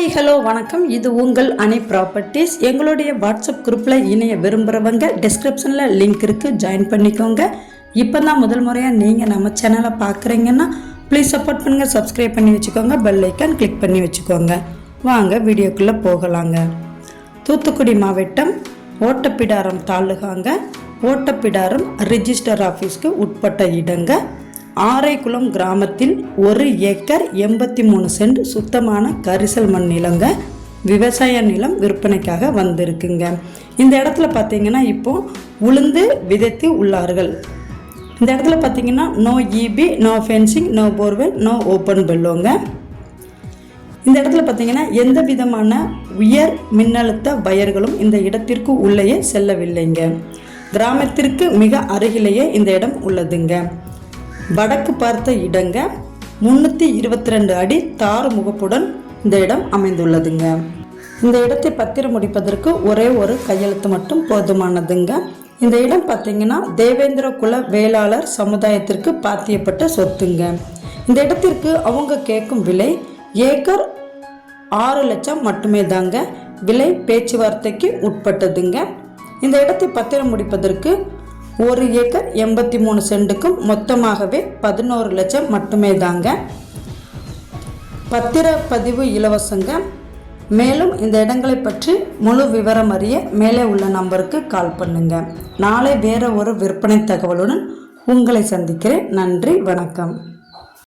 Hi hello வணக்கம். இது உங்கள் அணி ப்ராப்பர்ட்டிஸ். எங்களுடைய வாட்ஸ்அப் குரூப்பில் இணைய விரும்புகிறவங்க டிஸ்கிரிப்ஷனில் லிங்க் இருக்குது, ஜாயின் பண்ணிக்கோங்க. இப்போ தான் முதல் முறையாக நீங்கள் நம்ம சேனலை பார்க்குறீங்கன்னா ப்ளீஸ் சப்போர்ட் பண்ணுங்கள், சப்ஸ்கிரைப் பண்ணி வச்சுக்கோங்க, பெல் ஐக்கான் கிளிக் பண்ணி வச்சுக்கோங்க. வாங்க வீடியோக்குள்ளே போகலாங்க. தூத்துக்குடி மாவட்டம் ஓட்டப்பிடாரம் தாலுகாங்க. ஓட்டப்பிடாரம் ரிஜிஸ்டர் ஆஃபீஸ்க்கு உட்பட்ட இடங்க. ஆரைக்குளம் கிராமத்தில் 1 ஏக்கர் 83 சென்ட் சுத்தமான கரிசல் மண் நிலங்க. விவசாய நிலம் விற்பனைக்காக வந்திருக்குங்க. இந்த இடத்துல பார்த்தீங்கன்னா இப்போ உளுந்து விதைத்து உள்ளார்கள். இந்த இடத்துல பார்த்தீங்கன்னா no EB, no fencing, no borewell, no open பெல்லோங்க. இந்த இடத்துல பார்த்தீங்கன்னா எந்த விதமான உயர் மின்னழுத்த வயர்களும் இந்த இடத்திற்கு உள்ளேயே செல்லவில்லைங்க. கிராமத்திற்கு மிக அருகிலேயே இந்த இடம் உள்ளதுங்க. வடக்கு பார்த்த இடங்க. 322 அடி தார் முகப்புடன் இந்த இடம் அமைந்துள்ளதுங்க. இந்த இடத்தை பத்திரம் முடிப்பதற்கு ஒரே ஒரு கையெழுத்து மட்டும் போதுமானதுங்க. இந்த இடம் பார்த்தீங்கன்னா தேவேந்திர குல வேளாளர் சமுதாயத்திற்கு பாத்தியப்பட்ட சொத்துங்க. இந்த இடத்திற்கு அவங்க கேட்கும் விலை ஏக்கர் 6 லட்சம் மட்டுமே தாங்க. விலை பேச்சுவார்த்தைக்கு உட்பட்டதுங்க. இந்த இடத்தை பத்திரம் முடிப்பதற்கு 1 ஏக்கர் 83 சென்ட்டுக்கும் மொத்தமாகவே 11 லட்சம் மட்டுமே தாங்க. பத்திரப்பதிவு இலவசங்க. மேலும் இந்த இடங்களை பற்றி முழு விவரம் அறிய மேலே உள்ள நம்பருக்கு கால் பண்ணுங்க. நாளை வேற ஒரு விற்பனை தகவலுடன் உங்களை சந்திக்கிறேன். நன்றி, வணக்கம்.